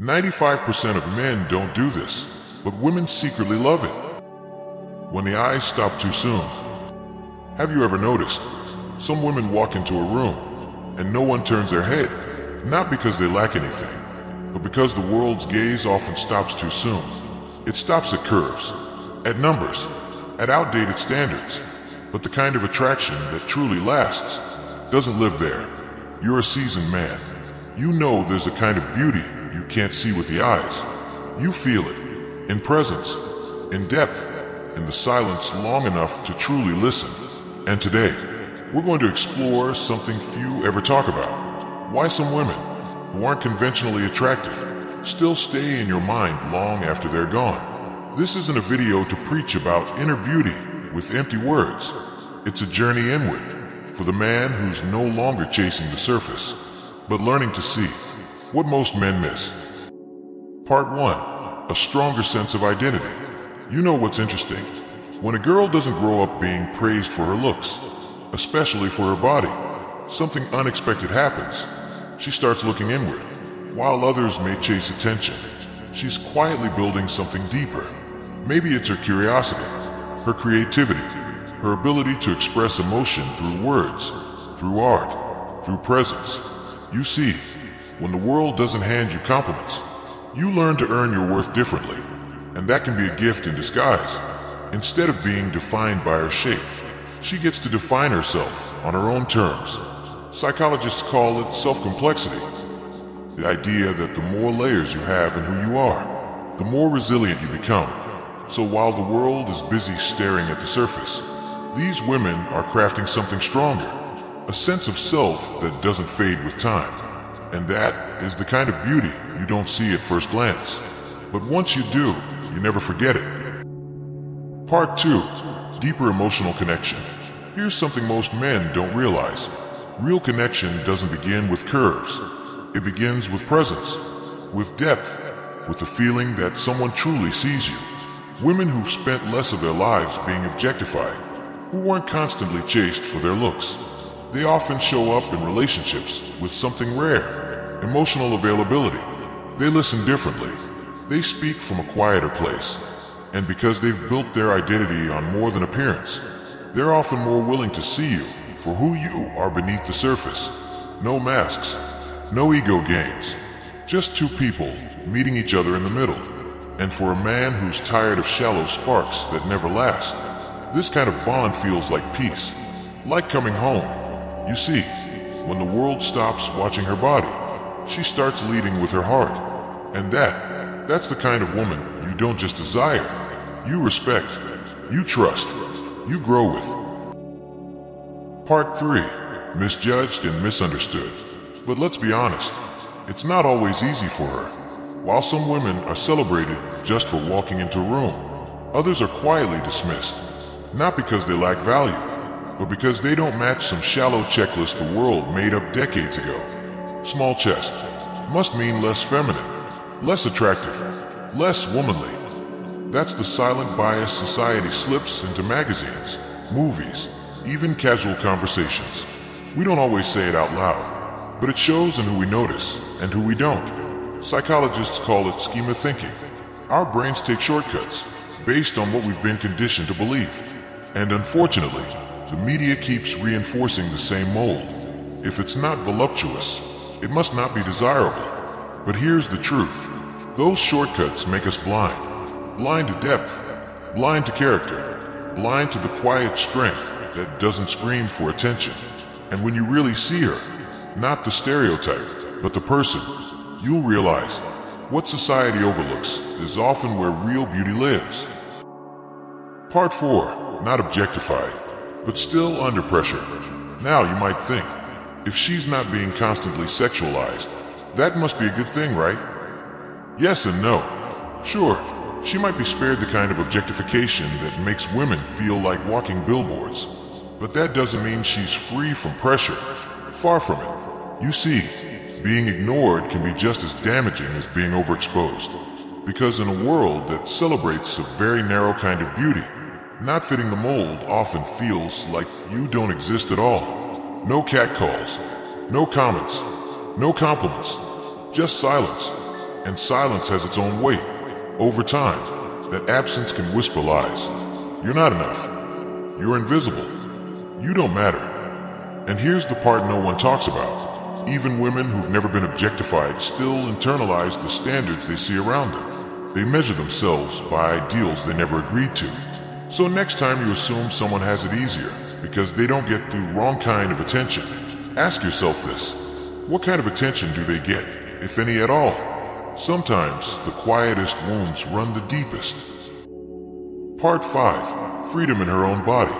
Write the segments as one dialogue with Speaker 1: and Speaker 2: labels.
Speaker 1: 95% of men don't do this, but women secretly love it. When the eyes stop too soon. Have you ever noticed? Some women walk into a room, and no one turns their head, not because they lack anything, but because the world's gaze often stops too soon. It stops at curves, at numbers, at outdated standards, but the kind of attraction that truly lasts doesn't live there. You're a seasoned man. You know there's a kind of beauty you can't see with the eyes. You feel it, in presence, in depth, in the silence long enough to truly listen. And today, we're going to explore something few ever talk about. Why some women, who aren't conventionally attractive, still stay in your mind long after they're gone. This isn't a video to preach about inner beauty with empty words. It's a journey inward for the man who's no longer chasing the surface, but learning to see what most men miss. Part 1. A stronger sense of identity. You know what's interesting? When a girl doesn't grow up being praised for her looks, especially for her body, something unexpected happens. She starts looking inward. While others may chase attention, she's quietly building something deeper. Maybe it's her curiosity, her creativity, her ability to express emotion through words, through art, through presence. You see, when the world doesn't hand you compliments, you learn to earn your worth differently, and that can be a gift in disguise. Instead of being defined by her shape, she gets to define herself on her own terms. Psychologists call it self-complexity. The idea that the more layers you have in who you are, the more resilient you become. So while the world is busy staring at the surface, these women are crafting something stronger, a sense of self that doesn't fade with time. And that is the kind of beauty you don't see at first glance. But once you do, you never forget it. Part 2. Deeper emotional connection. Here's something most men don't realize. Real connection doesn't begin with curves. It begins with presence, with depth, with the feeling that someone truly sees you. Women who've spent less of their lives being objectified, who weren't constantly chased for their looks. They often show up in relationships with something rare, emotional availability. They listen differently. They speak from a quieter place. And because they've built their identity on more than appearance, they're often more willing to see you for who you are beneath the surface. No masks, no ego games, just two people meeting each other in the middle. And for a man who's tired of shallow sparks that never last, this kind of bond feels like peace, like coming home. You see, when the world stops watching her body, she starts leading with her heart. And that's the kind of woman you don't just desire, you respect, you trust, you grow with. Part 3. Misjudged and misunderstood. But let's be honest, it's not always easy for her. While some women are celebrated just for walking into a room, others are quietly dismissed, not because they lack value, but because they don't match some shallow checklist the world made up decades ago. Small chest must mean less feminine, less attractive, less womanly. That's the silent bias society slips into magazines, movies, even casual conversations. We don't always say it out loud, but it shows in who we notice and who we don't. Psychologists call it schema thinking. Our brains take shortcuts based on what we've been conditioned to believe. And unfortunately, the media keeps reinforcing the same mold. If it's not voluptuous, it must not be desirable. But here's the truth. Those shortcuts make us blind. Blind to depth, blind to character, blind to the quiet strength that doesn't scream for attention. And when you really see her, not the stereotype, but the person, you'll realize what society overlooks is often where real beauty lives. Part 4. Not objectified, but still under pressure. Now you might think, if she's not being constantly sexualized, that must be a good thing, right? Yes and no. Sure, she might be spared the kind of objectification that makes women feel like walking billboards. But that doesn't mean she's free from pressure. Far from it. You see, being ignored can be just as damaging as being overexposed. Because in a world that celebrates a very narrow kind of beauty, not fitting the mold often feels like you don't exist at all. No catcalls, no comments, no compliments, just silence. and silence has its own weight. Over time, that absence can whisper lies. You're not enough. You're invisible. You don't matter. And here's the part no one talks about. Even women who've never been objectified still internalize the standards they see around them. They measure themselves by ideals they never agreed to. So next time you assume someone has it easier because they don't get the wrong kind of attention, ask yourself this. What kind of attention do they get, if any at all? Sometimes the quietest wounds run the deepest. Part 5. Freedom in her own body.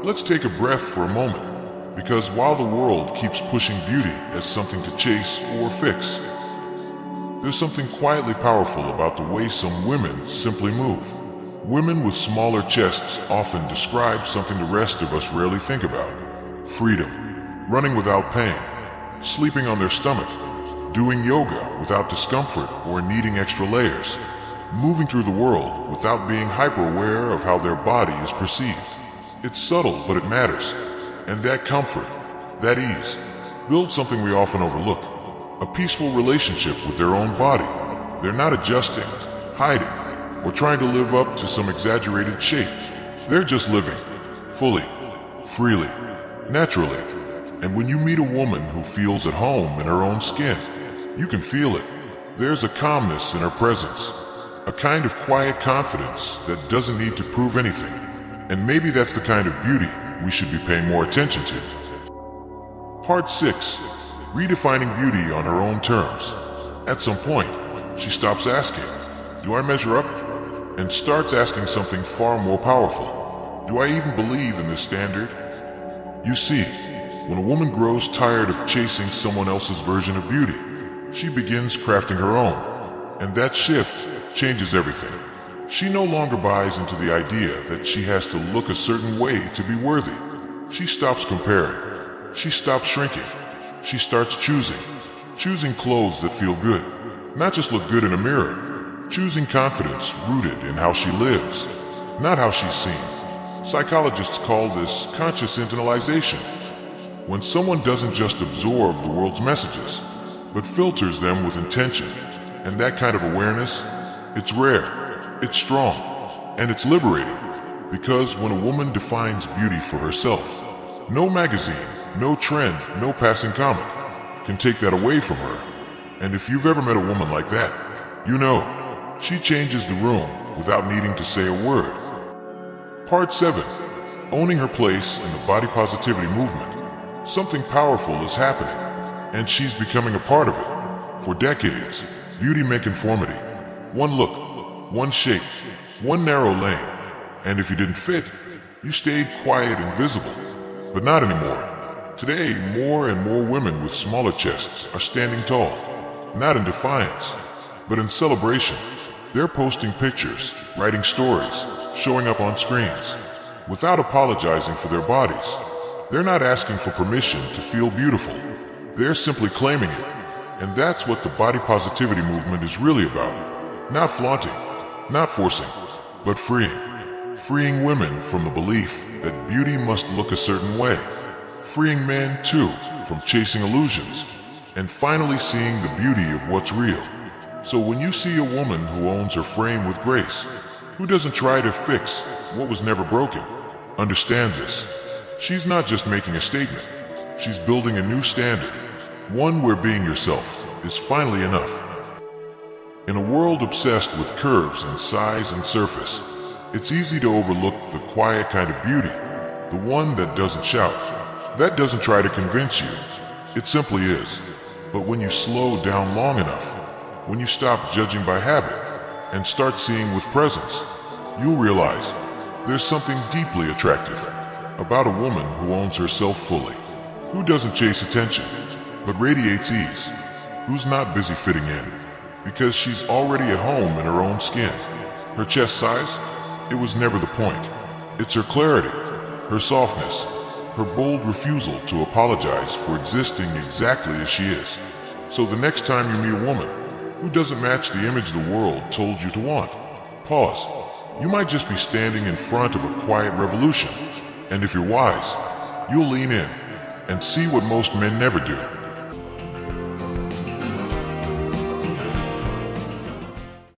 Speaker 1: Let's take a breath for a moment, because while the world keeps pushing beauty as something to chase or fix, there's something quietly powerful about the way some women simply move. Women with smaller chests often describe something the rest of us rarely think about. Freedom. Running without pain. Sleeping on their stomach. Doing yoga without discomfort or needing extra layers. Moving through the world without being hyper-aware of how their body is perceived. It's subtle, but it matters. And that comfort, that ease, builds something we often overlook. A peaceful relationship with their own body. They're not adjusting, hiding, or trying to live up to some exaggerated shape. They're just living, fully, freely, naturally. And when you meet a woman who feels at home in her own skin, you can feel it. There's a calmness in her presence, a kind of quiet confidence that doesn't need to prove anything. And maybe that's the kind of beauty we should be paying more attention to. Part 6. Redefining beauty on her own terms. At some point, she stops asking, "Do I measure up?" and starts asking something far more powerful. "Do I even believe in this standard?" You see, when a woman grows tired of chasing someone else's version of beauty, she begins crafting her own. And that shift changes everything. She no longer buys into the idea that she has to look a certain way to be worthy. She stops comparing. She stops shrinking. She starts choosing clothes that feel good, not just look good in a mirror. Choosing confidence rooted in how she lives, not how she's seen. Psychologists call this conscious internalization. When someone doesn't just absorb the world's messages, but filters them with intention. And that kind of awareness, it's rare, it's strong, and it's liberating. Because when a woman defines beauty for herself, no magazine, no trend, no passing comment can take that away from her. And if you've ever met a woman like that, you know, she changes the room without needing to say a word. Part 7. Owning her place in the body positivity movement. Something powerful is happening, and she's becoming a part of it. For decades, beauty meant conformity. One look, one shape, one narrow lane. And if you didn't fit, you stayed quiet and visible. But not anymore. Today, more and more women with smaller chests are standing tall. Not in defiance, but in celebration. They're posting pictures, writing stories, showing up on screens, without apologizing for their bodies. They're not asking for permission to feel beautiful. They're simply claiming it. And that's what the body positivity movement is really about. Not flaunting, not forcing, but freeing. Freeing women from the belief that beauty must look a certain way. Freeing men, too, from chasing illusions. And finally seeing the beauty of what's real. So when you see a woman who owns her frame with grace, who doesn't try to fix what was never broken, understand this. She's not just making a statement. She's building a new standard. One where being yourself is finally enough. In a world obsessed with curves and size and surface, it's easy to overlook the quiet kind of beauty. The one that doesn't shout. That doesn't try to convince you. It simply is. But when you slow down long enough, when you stop judging by habit and start seeing with presence, you'll realize there's something deeply attractive about a woman who owns herself fully, who doesn't chase attention, but radiates ease, who's not busy fitting in, because she's already at home in her own skin. Her chest size? It was never the point. It's her clarity, her softness, her bold refusal to apologize for existing exactly as she is. So the next time you meet a woman who doesn't match the image the world told you to want, pause. You might just be standing in front of a quiet revolution. And if you're wise, you'll lean in and see what most men never do.